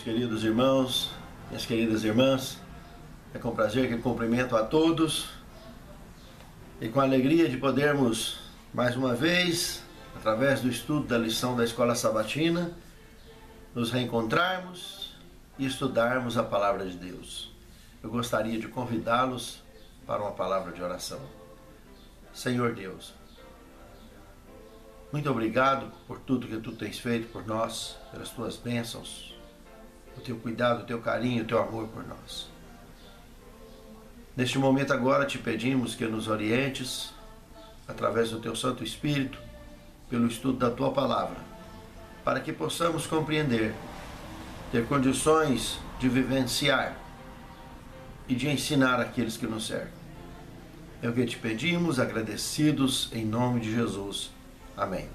meus queridos irmãos, minhas queridas irmãs. É com prazer que cumprimento a todos e com alegria de podermos, mais uma vez, através do estudo da lição da Escola Sabatina, nos reencontrarmos e estudarmos a Palavra de Deus. Eu gostaria de convidá-los para uma palavra de oração. Senhor Deus, muito obrigado por tudo que Tu tens feito por nós, pelas Tuas bênçãos, o Teu cuidado, o Teu carinho, o Teu amor por nós. Neste momento agora te pedimos que nos orientes, através do Teu Santo Espírito, pelo estudo da Tua Palavra, para que possamos compreender, ter condições de vivenciar e de ensinar aqueles que nos cercam. É o que te pedimos, agradecidos em nome de Jesus. Amém.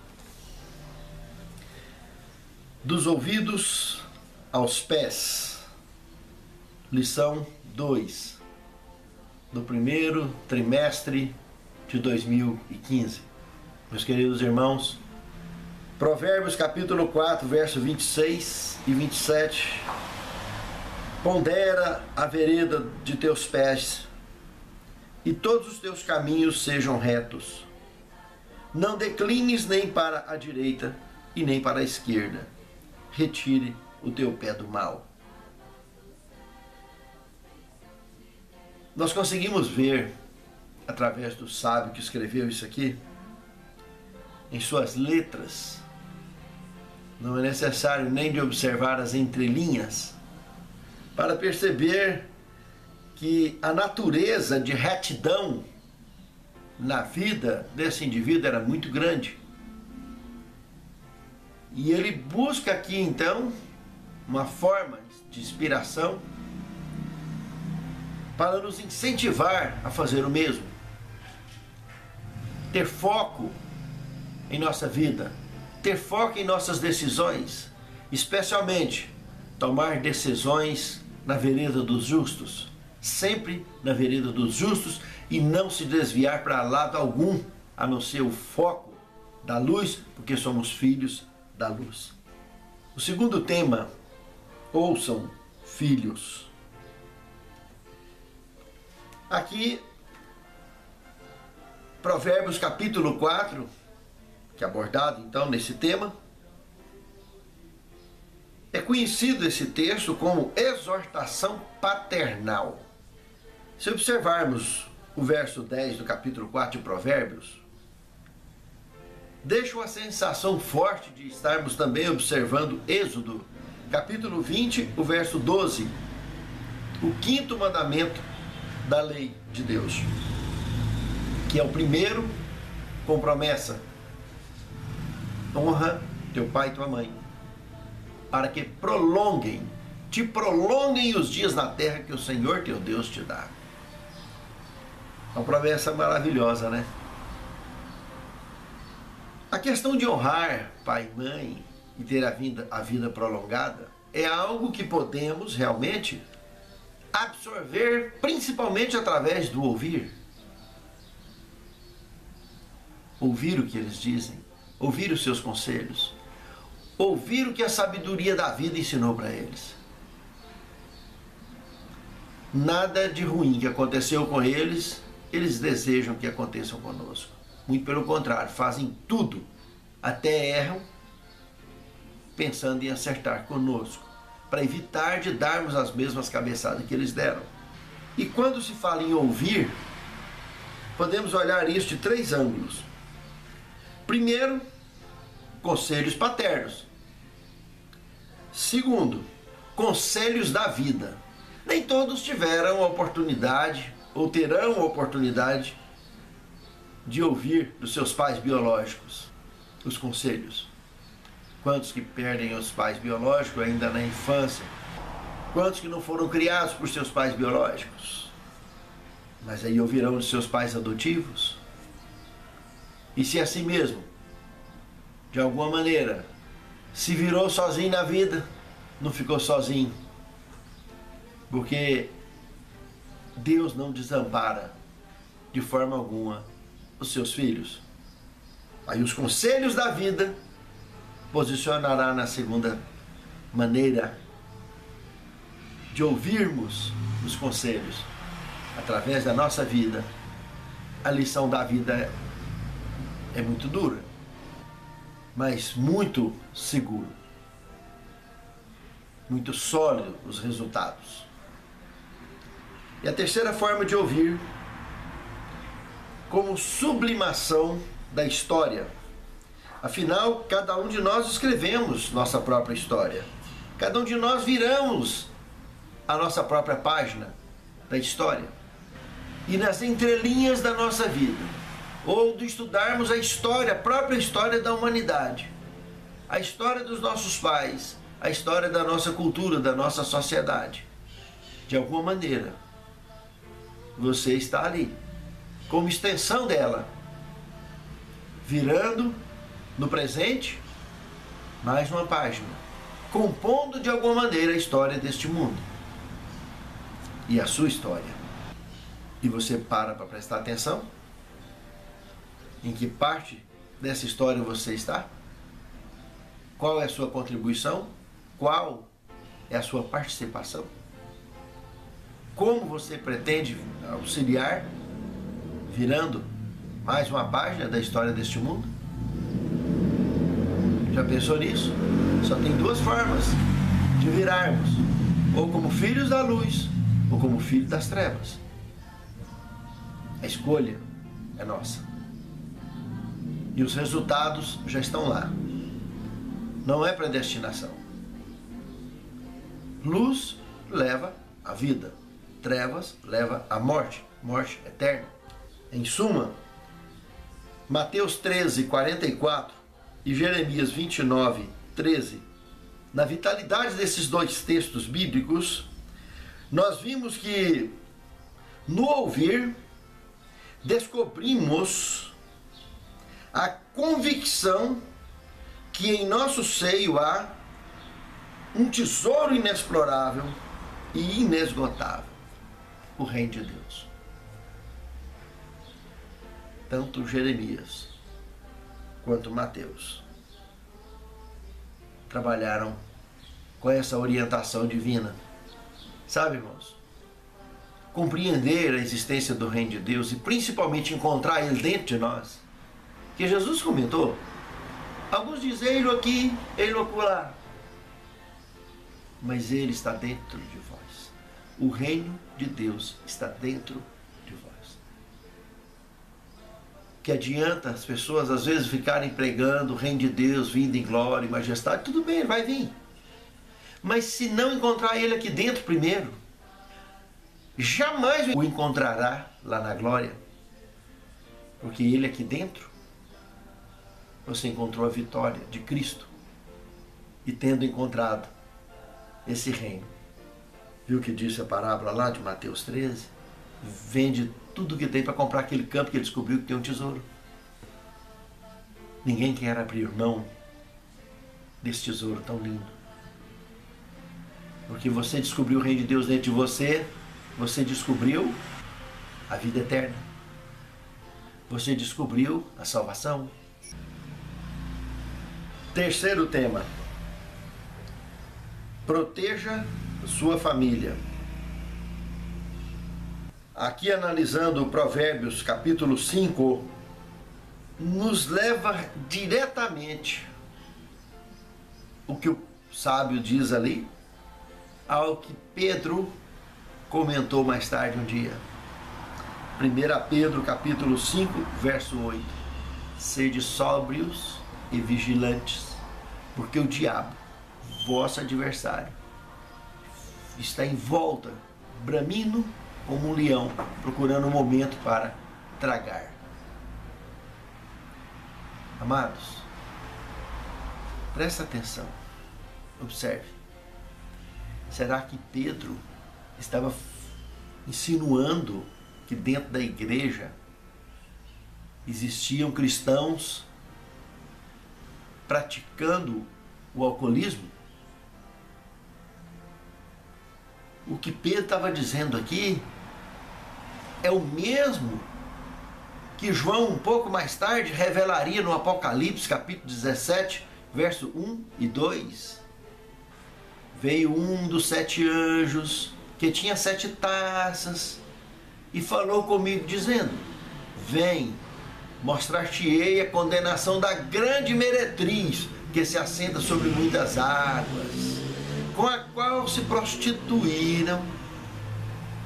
Dos ouvidos aos pés. Lição 2 do primeiro trimestre de 2015. Meus queridos irmãos, Provérbios capítulo 4, verso 26 e 27. Pondera a vereda de teus pés, e todos os teus caminhos sejam retos. Não declines nem para a direita e nem para a esquerda. Retire o teu pé do mal. Nós conseguimos ver, através do sábio que escreveu isso aqui, em suas letras, não é necessário nem de observar as entrelinhas, para perceber que a natureza de retidão na vida desse indivíduo era muito grande. E ele busca aqui então uma forma de inspiração para nos incentivar a fazer o mesmo. Ter foco em nossa vida, ter foco em nossas decisões, especialmente tomar decisões na vereda dos justos, sempre na vereda dos justos, e não se desviar para lado algum, a não ser o foco da luz, porque somos filhos da luz. O segundo tema, ouçam, filhos. Aqui, Provérbios capítulo 4, que é abordado então nesse tema, é conhecido esse texto como exortação paternal. Se observarmos o verso 10 do capítulo 4 de Provérbios, deixa uma sensação forte de estarmos também observando Êxodo, capítulo 20, o verso 12, o quinto mandamento da lei de Deus, que é o primeiro com promessa: honra teu pai e tua mãe, para que te prolonguem os dias na terra que o Senhor teu Deus te dá. Uma promessa maravilhosa, né? A questão de honrar pai e mãe e ter a vida prolongada é algo que podemos realmente absorver, principalmente através do ouvir. Ouvir o que eles dizem, ouvir os seus conselhos, ouvir o que a sabedoria da vida ensinou para eles. Nada de ruim que aconteceu com eles, eles desejam que aconteçam conosco. Muito pelo contrário, fazem tudo, até erram, pensando em acertar conosco, para evitar de darmos as mesmas cabeçadas que eles deram. E quando se fala em ouvir, podemos olhar isso de 3 ângulos. Primeiro, conselhos paternos. Segundo, conselhos da vida. Nem todos tiveram a oportunidade, ou terão a oportunidade, de ouvir dos seus pais biológicos os conselhos. Quantos que perdem os pais biológicos ainda na infância? Quantos que não foram criados por seus pais biológicos, mas aí ouvirão dos seus pais adotivos? E se assim mesmo, de alguma maneira, se virou sozinho na vida, não ficou sozinho, porque Deus não desampara de forma alguma os seus filhos. Aí os conselhos da vida posicionará na segunda maneira de ouvirmos os conselhos através da nossa vida, a lição da vida é muito dura, mas muito seguro, muito sólido os resultados. E a terceira forma de ouvir, como sublimação da história. Afinal, cada um de nós escrevemos nossa própria história. Cada um de nós viramos a nossa própria página da história. E nas entrelinhas da nossa vida, ou de estudarmos a história, a própria história da humanidade, a história dos nossos pais, a história da nossa cultura, da nossa sociedade, de alguma maneira, você está ali, como extensão dela, virando no presente mais uma página, compondo de alguma maneira a história deste mundo e a sua história. E você para prestar atenção em que parte dessa história você está? Qual é a sua contribuição? Qual é a sua participação? Como você pretende auxiliar, virando mais uma página da história deste mundo? Já pensou nisso? Só tem duas formas de virarmos: ou como filhos da luz, ou como filhos das trevas. A escolha é nossa. E os resultados já estão lá. Não é predestinação. Luz leva à vida. Trevas leva à morte. Morte eterna. Em suma, Mateus 13, 44 e Jeremias 29, 13, na vitalidade desses dois textos bíblicos, nós vimos que no ouvir descobrimos a convicção que em nosso seio há um tesouro inexplorável e inesgotável, o Reino de Deus. Tanto Jeremias quanto Mateus trabalharam com essa orientação divina. Sabe, irmãos? Compreender a existência do Reino de Deus e principalmente encontrar Ele dentro de nós. Que Jesus comentou, alguns dizem ele aqui, ele acolá, mas Ele está dentro de vós. O Reino de Deus está dentro de vós. Que adianta as pessoas às vezes ficarem pregando o Reino de Deus, vindo em glória e majestade, tudo bem, ele vai vir. Mas se não encontrar Ele aqui dentro primeiro, jamais o encontrará lá na glória. Porque Ele aqui dentro, você encontrou a vitória de Cristo. E tendo encontrado esse reino, viu o que disse a parábola lá de Mateus 13? Vende tudo que tem para comprar aquele campo que ele descobriu que tem um tesouro. Ninguém quer abrir mão desse tesouro tão lindo. Porque você descobriu o reino de Deus dentro de você, você descobriu a vida eterna. Você descobriu a salvação. Terceiro tema: proteja sua família. Aqui analisando Provérbios capítulo 5, nos leva diretamente o que o sábio diz ali, ao que Pedro comentou mais tarde um dia. 1 Pedro capítulo 5, verso 8. Sede sóbrios e vigilantes, porque o diabo, vosso adversário, está em volta, bramindo como um leão, procurando um momento para tragar. Amados, presta atenção, observe. Será que Pedro estava insinuando que dentro da igreja existiam cristãos praticando o alcoolismo? O que Pedro estava dizendo aqui é o mesmo que João, um pouco mais tarde, revelaria no Apocalipse, capítulo 17, verso 1 e 2. Veio um dos 7 anjos que tinha 7 taças, e falou comigo, dizendo: vem, mostrar-te-ei a condenação da grande meretriz, que se assenta sobre muitas águas, com a qual se prostituíram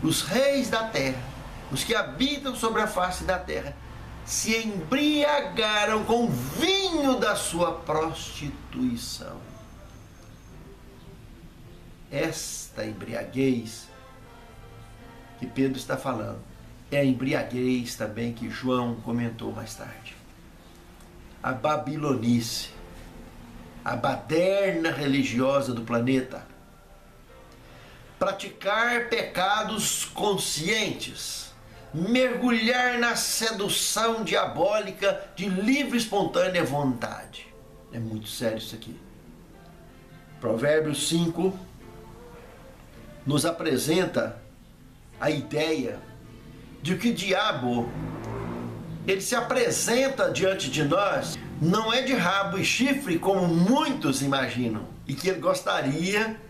os reis da terra, os que habitam sobre a face da terra, se embriagaram com o vinho da sua prostituição. Esta embriaguez que Pedro está falando é a embriaguez também que João comentou mais tarde. A babilonice, a baderna religiosa do planeta. Praticar pecados conscientes, mergulhar na sedução diabólica de livre e espontânea vontade. É muito sério isso aqui. Provérbios 5 nos apresenta a ideia de que o diabo, ele se apresenta diante de nós, não é de rabo e chifre como muitos imaginam, e que ele gostaria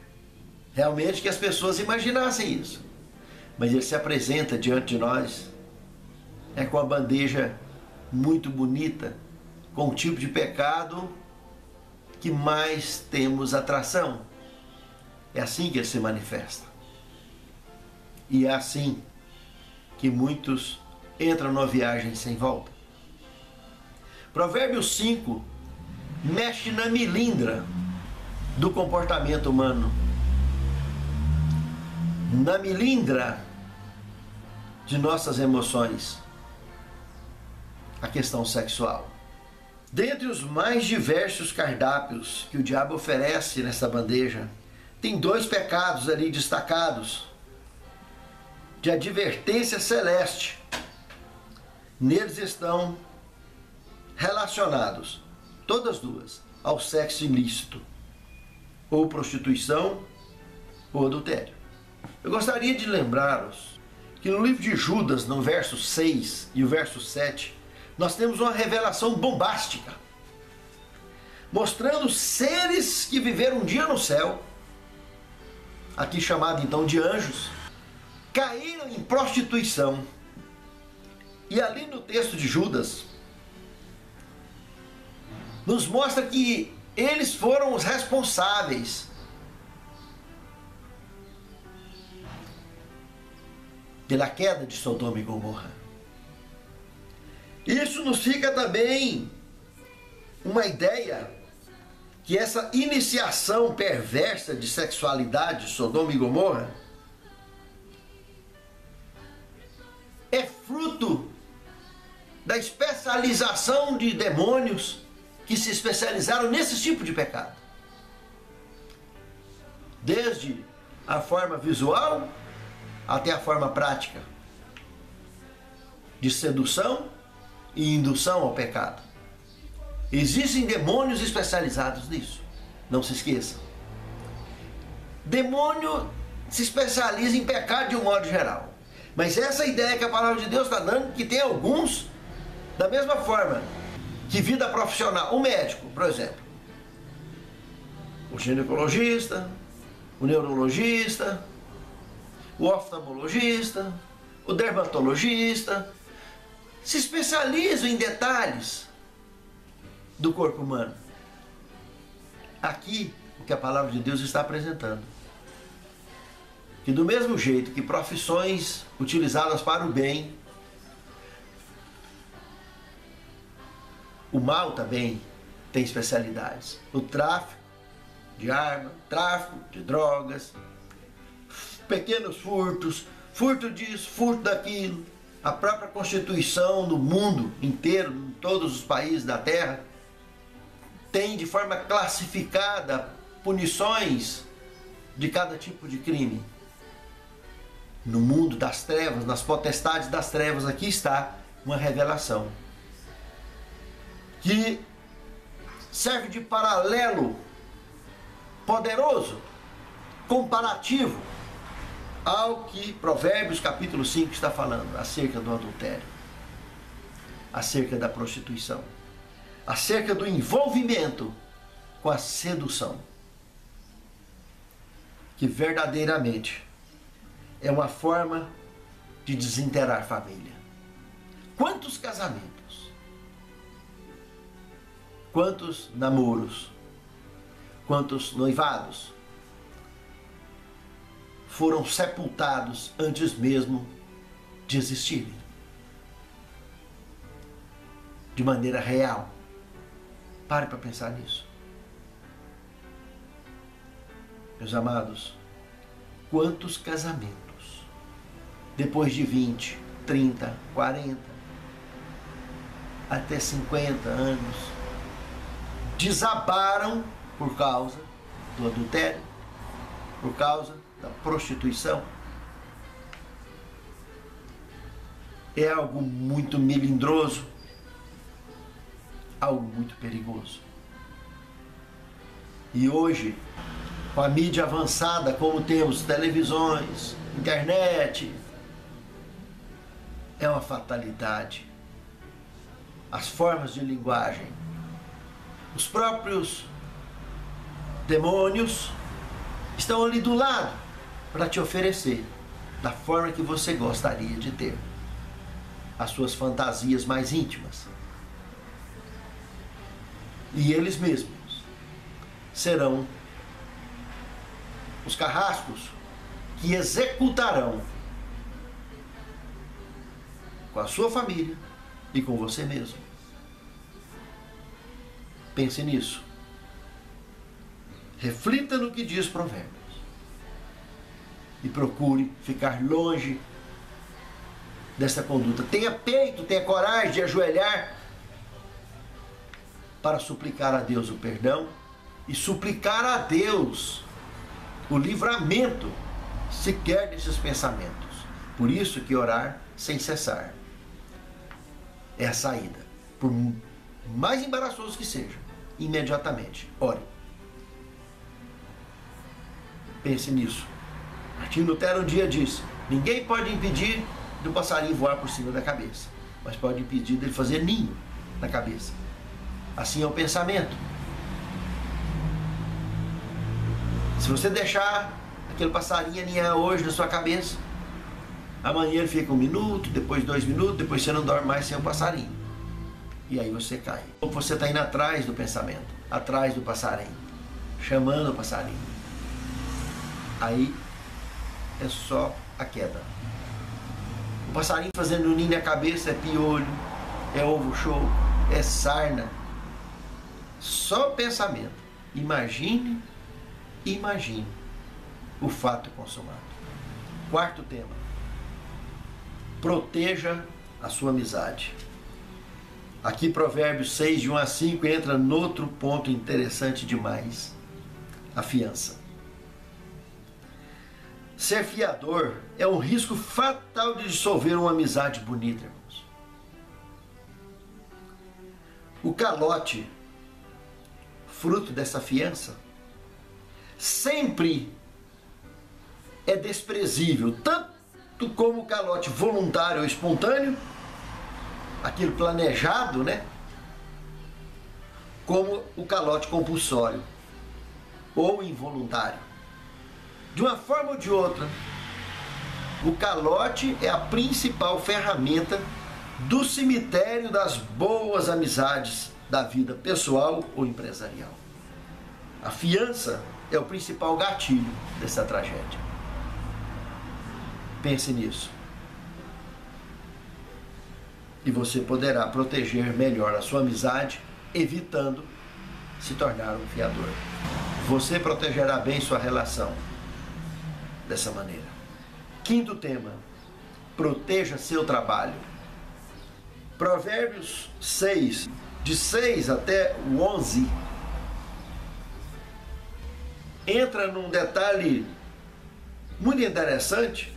realmente que as pessoas imaginassem isso. Mas ele se apresenta diante de nós com a bandeja muito bonita, com o tipo de pecado que mais temos atração. É assim que ele se manifesta. E é assim que muitos entram numa viagem sem volta. Provérbios 5 mexe na milindra do comportamento humano, na milindra de nossas emoções, a questão sexual. Dentre os mais diversos cardápios que o diabo oferece nessa bandeja, tem 2 pecados ali destacados, de advertência celeste. Neles estão relacionados, todas 2, ao sexo ilícito, ou prostituição, ou adultério. Eu gostaria de lembrá-los que no livro de Judas, no verso 6 e o verso 7, nós temos uma revelação bombástica, mostrando seres que viveram um dia no céu, aqui chamado então de anjos, caíram em prostituição. E ali no texto de Judas, nos mostra que eles foram os responsáveis pela queda de Sodoma e Gomorra. Isso nos fica também uma ideia que essa iniciação perversa de sexualidade de Sodoma e Gomorra é fruto da especialização de demônios que se especializaram nesse tipo de pecado. Desde a forma visual até a forma prática de sedução e indução ao pecado. Existem demônios especializados nisso, não se esqueçam. Demônio se especializa em pecado de um modo geral, mas essa ideia que a palavra de Deus está dando, que tem alguns, da mesma forma que vida profissional, o médico, por exemplo, o ginecologista, o neurologista, o oftalmologista, o dermatologista, se especializam em detalhes do corpo humano. Aqui, o que a palavra de Deus está apresentando, que do mesmo jeito que profissões utilizadas para o bem, o mal também tem especialidades. O tráfico de arma, tráfico de drogas, pequenos furtos, furto disso, furto daquilo. A própria Constituição no mundo inteiro, em todos os países da Terra, tem de forma classificada punições de cada tipo de crime. No mundo das trevas, nas potestades das trevas, aqui está uma revelação que serve de paralelo poderoso, comparativo ao que Provérbios capítulo 5 está falando acerca do adultério, acerca da prostituição, acerca do envolvimento com a sedução, que verdadeiramente é uma forma de desintegrar a família. Quantos casamentos, quantos namoros, quantos noivados foram sepultados antes mesmo de existirem, de maneira real. Pare para pensar nisso. Meus amados, quantos casamentos, depois de 20, 30, 40, até 50 anos, desabaram por causa do adultério, por causa da prostituição. É algo muito melindroso, algo muito perigoso. E hoje, com a mídia avançada, como temos televisões, internet, é uma fatalidade. As formas de linguagem, os próprios demônios estão ali do lado para te oferecer da forma que você gostaria de ter as suas fantasias mais íntimas. E eles mesmos serão os carrascos que executarão com a sua família e com você mesmo. Pense nisso. Reflita no que diz Provérbios. E procure ficar longe dessa conduta. Tenha peito, tenha coragem de ajoelhar para suplicar a Deus o perdão e suplicar a Deus o livramento sequer desses pensamentos. Por isso que orar sem cessar é a saída. Por mais embaraçoso que seja, imediatamente ore. Pense nisso. Martinho Lutero um dia disse: ninguém pode impedir do passarinho voar por cima da cabeça, mas pode impedir dele fazer ninho na cabeça. Assim é o pensamento. Se você deixar aquele passarinho aninhar hoje na sua cabeça, amanhã ele fica 1 minuto, depois 2 minutos, depois você não dorme mais sem o passarinho. E aí você cai. Ou você está indo atrás do pensamento, atrás do passarinho, chamando o passarinho. Aí é só a queda. O passarinho fazendo ninho na cabeça é piolho, é ovo show, é sarna. Só o pensamento. Imagine o fato consumado. Quarto tema. Proteja a sua amizade. Aqui Provérbios 6, de 1 a 5, entra noutro ponto interessante demais. A fiança. Ser fiador é um risco fatal de dissolver uma amizade bonita, irmãos. O calote, fruto dessa fiança, sempre é desprezível, tanto como o calote voluntário ou espontâneo, aquilo planejado, né? Como o calote compulsório ou involuntário. De uma forma ou de outra, o calote é a principal ferramenta do cemitério das boas amizades da vida pessoal ou empresarial. A fiança é o principal gatilho dessa tragédia. Pense nisso. E você poderá proteger melhor a sua amizade, evitando se tornar um fiador. Você protegerá bem sua relação dessa maneira. Quinto tema. Proteja seu trabalho. Provérbios 6, de 6 até o 11, entra num detalhe muito interessante,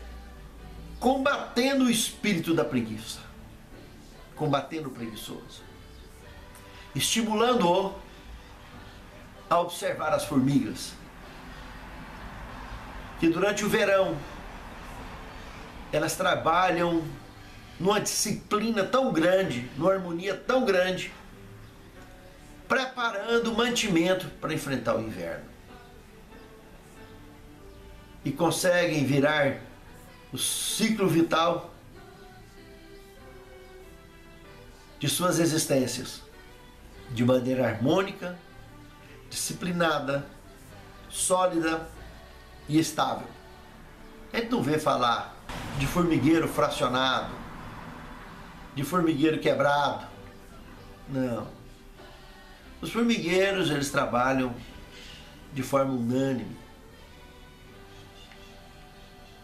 combatendo o espírito da preguiça, combatendo o preguiçoso, estimulando-o a observar as formigas, que durante o verão elas trabalham numa disciplina tão grande, numa harmonia tão grande, preparando o mantimento para enfrentar o inverno. E conseguem virar o ciclo vital de suas existências de maneira harmônica, disciplinada, sólida e estável. A gente não vê falar de formigueiro fracionado, de formigueiro quebrado. Não. Os formigueiros, eles trabalham de forma unânime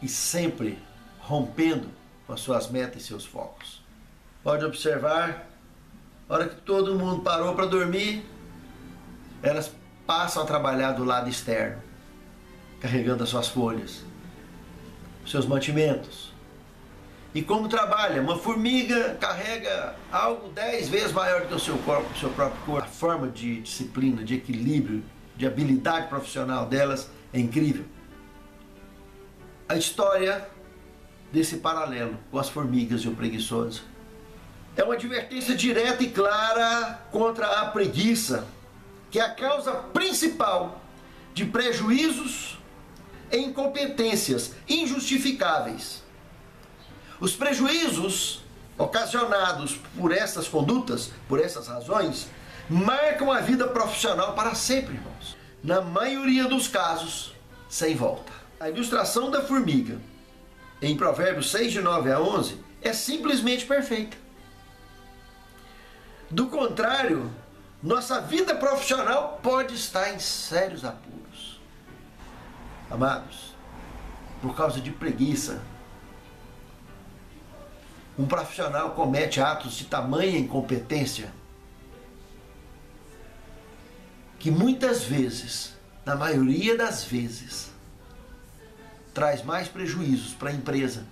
e sempre rompendo com as suas metas e seus focos. Pode observar, a hora que todo mundo parou para dormir, elas passam a trabalhar do lado externo, carregando as suas folhas, seus mantimentos. E como trabalha? Uma formiga carrega algo 10 vezes maior do que o seu corpo, o seu próprio corpo. A forma de disciplina, de equilíbrio, de habilidade profissional delas é incrível. A história desse paralelo com as formigas e o preguiçoso é uma advertência direta e clara contra a preguiça, que é a causa principal de prejuízos e incompetências injustificáveis. Os prejuízos ocasionados por essas condutas, por essas razões, marcam a vida profissional para sempre, irmãos. Na maioria dos casos, sem volta. A ilustração da formiga, em Provérbios 6, de 9 a 11, é simplesmente perfeita. Do contrário, nossa vida profissional pode estar em sérios apuros. Amados, por causa de preguiça, um profissional comete atos de tamanha incompetência que muitas vezes, na maioria das vezes, traz mais prejuízos para a empresa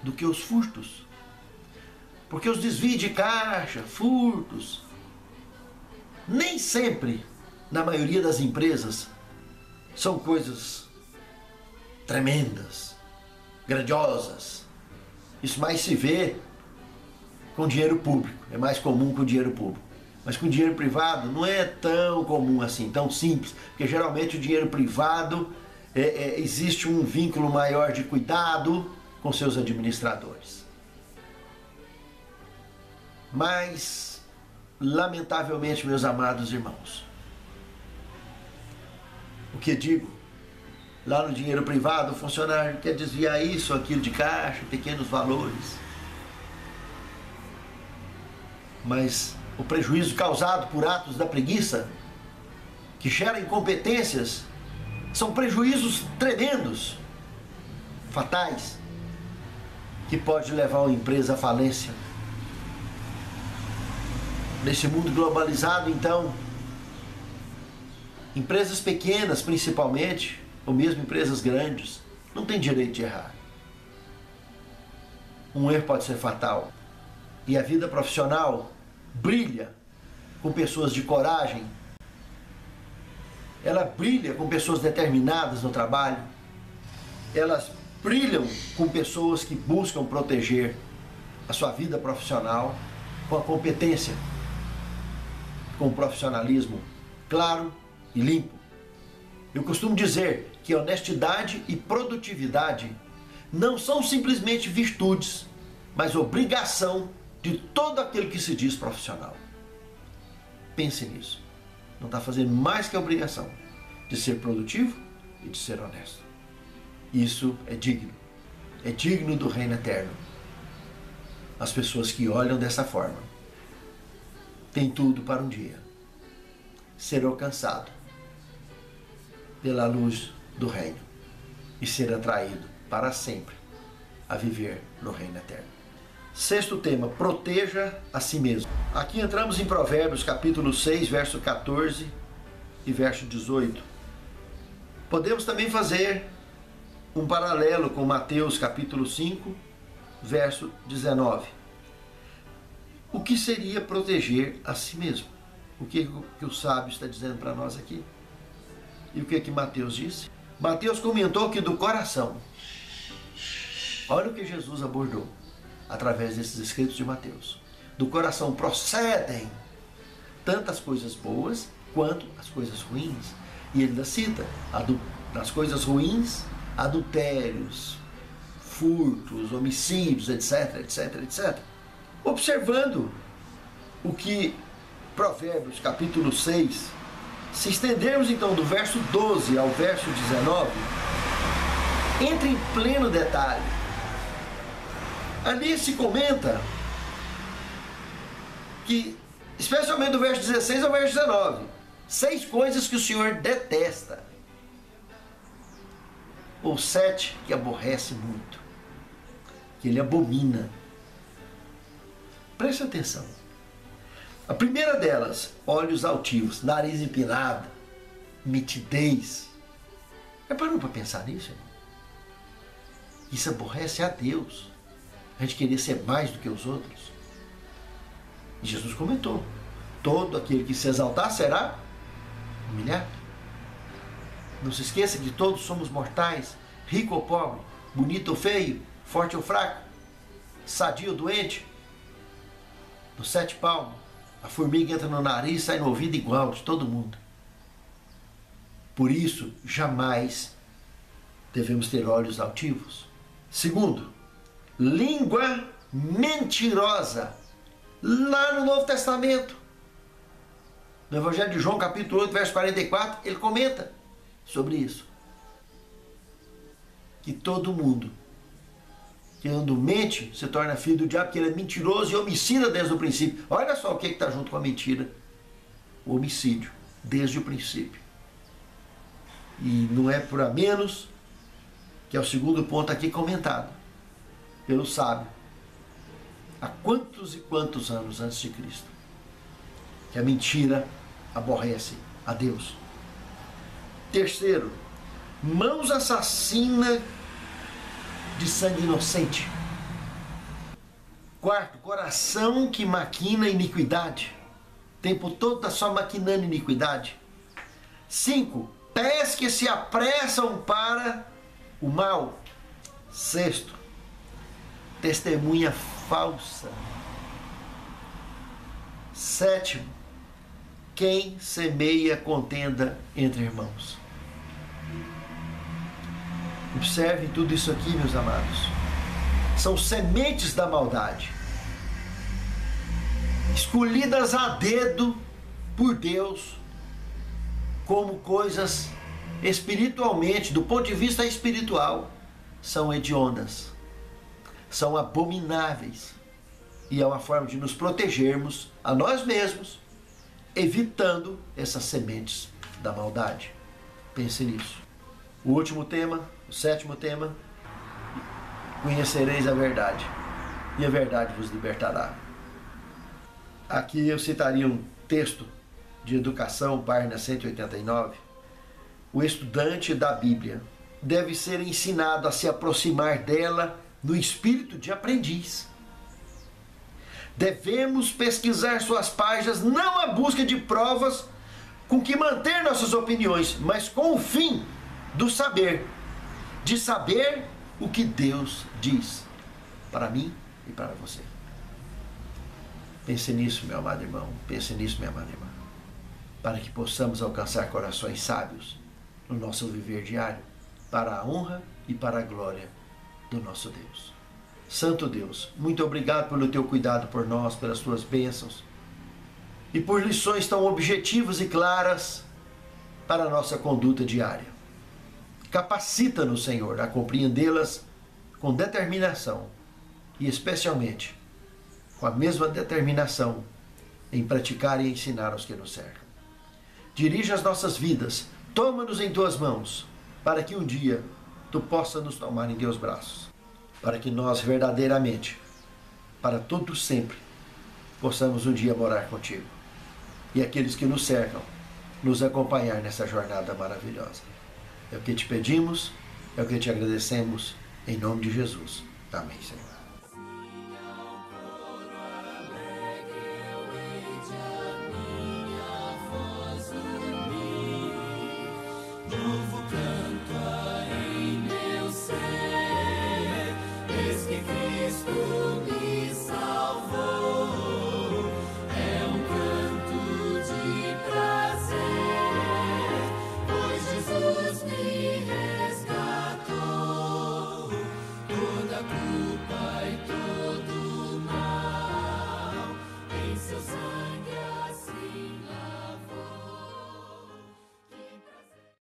do que os furtos. Porque os desvios de caixa, furtos, nem sempre, na maioria das empresas, são coisas tremendas, grandiosas. Isso mais se vê com dinheiro público, é mais comum com dinheiro público. Mas com dinheiro privado não é tão comum assim, tão simples, porque geralmente o dinheiro privado existe um vínculo maior de cuidado com seus administradores. Mas, lamentavelmente, meus amados irmãos, o que digo? Lá no dinheiro privado, o funcionário quer desviar isso ou aquilo de caixa, pequenos valores. Mas o prejuízo causado por atos da preguiça, que gera incompetências, são prejuízos tremendos, fatais, que pode levar uma empresa à falência. Nesse mundo globalizado, então, empresas pequenas principalmente, ou mesmo empresas grandes, não têm direito de errar. Um erro pode ser fatal. E a vida profissional brilha com pessoas de coragem, ela brilha com pessoas determinadas no trabalho, elas brilham com pessoas que buscam proteger a sua vida profissional com a competência, com o profissionalismo claro e limpo. Eu costumo dizer que honestidade e produtividade não são simplesmente virtudes, mas obrigação de todo aquele que se diz profissional. Pense nisso. Não está fazendo mais que a obrigação de ser produtivo e de ser honesto. Isso é digno do reino eterno. As pessoas que olham dessa forma têm tudo para um dia ser alcançado pela luz do reino e ser atraído para sempre a viver no reino eterno. Sexto tema, proteja a si mesmo. Aqui entramos em Provérbios capítulo 6, verso 14 e verso 18. Podemos também fazer um paralelo com Mateus capítulo 5, verso 19. O que seria proteger a si mesmo? O que o sábio está dizendo para nós aqui? E o que Mateus disse? Mateus comentou que do coração, olha o que Jesus abordou através desses escritos de Mateus. Do coração procedem tantas coisas boas quanto as coisas ruins. E ele ainda cita, nas coisas ruins, adultérios, furtos, homicídios, etc, etc, etc. Observando o que Provérbios, capítulo 6, se estendermos então do verso 12 ao verso 19, entra em pleno detalhe. Ali se comenta que, especialmente do verso 16 ao verso 19, 6 coisas que o Senhor detesta, ou 7 que aborrece muito, que ele abomina. Preste atenção. A primeira delas, olhos altivos, nariz empinado, mitidez. Já parou para pensar nisso, irmão? Isso aborrece a Deus. A gente querer ser mais do que os outros. E Jesus comentou: todo aquele que se exaltar será humilhado. Não se esqueça que todos somos mortais, rico ou pobre, bonito ou feio, forte ou fraco, sadio ou doente. No 7 palmos, a formiga entra no nariz e sai no ouvido igual de todo mundo. Por isso, jamais devemos ter olhos altivos. Segundo, língua mentirosa. Lá no Novo Testamento, no Evangelho de João, capítulo 8, verso 44, ele comenta sobre isso. Que todo mundo que quando mente se torna filho do diabo, porque ele é mentiroso e homicida desde o princípio. Olha só o que está junto com a mentira: o homicídio, desde o princípio. E não é por a menos que é o segundo ponto aqui comentado pelo sábio, há quantos e quantos anos antes de Cristo, que a mentira aborrece a Deus. Terceiro, mãos assassinas de sangue inocente. Quarto, coração que maquina iniquidade, o tempo todo está só maquinando iniquidade. 5, pés que se apressam para o mal. Sexto, testemunha falsa. 7, quem semeia contenda entre irmãos. Observe tudo isso aqui, meus amados. São sementes da maldade, escolhidas a dedo por Deus como coisas espiritualmente, do ponto de vista espiritual, são hediondas, são abomináveis. E é uma forma de nos protegermos a nós mesmos, evitando essas sementes da maldade. Pense nisso. O último tema, o 7º tema: conhecereis a verdade, e a verdade vos libertará. Aqui eu citaria um texto de Educação, página 189. O estudante da Bíblia deve ser ensinado a se aproximar dela no espírito de aprendiz. Devemos pesquisar suas páginas não à busca de provas com que manter nossas opiniões, mas com o fim do saber, de saber o que Deus diz para mim e para você. Pense nisso, meu amado irmão, pense nisso, minha amada irmã, para que possamos alcançar corações sábios no nosso viver diário, para a honra e para a glória do nosso Deus. Santo Deus, muito obrigado pelo teu cuidado por nós, pelas tuas bênçãos e por lições tão objetivas e claras para a nossa conduta diária. Capacita-nos, Senhor, a compreendê-las com determinação e especialmente com a mesma determinação em praticar e ensinar aos que nos cercam. Dirige as nossas vidas, toma-nos em tuas mãos, para que um dia tu possa nos tomar em teus braços, para que nós verdadeiramente, para todo sempre, possamos um dia morar contigo e aqueles que nos cercam nos acompanhar nessa jornada maravilhosa. É o que te pedimos, é o que te agradecemos, em nome de Jesus. Amém, Senhor.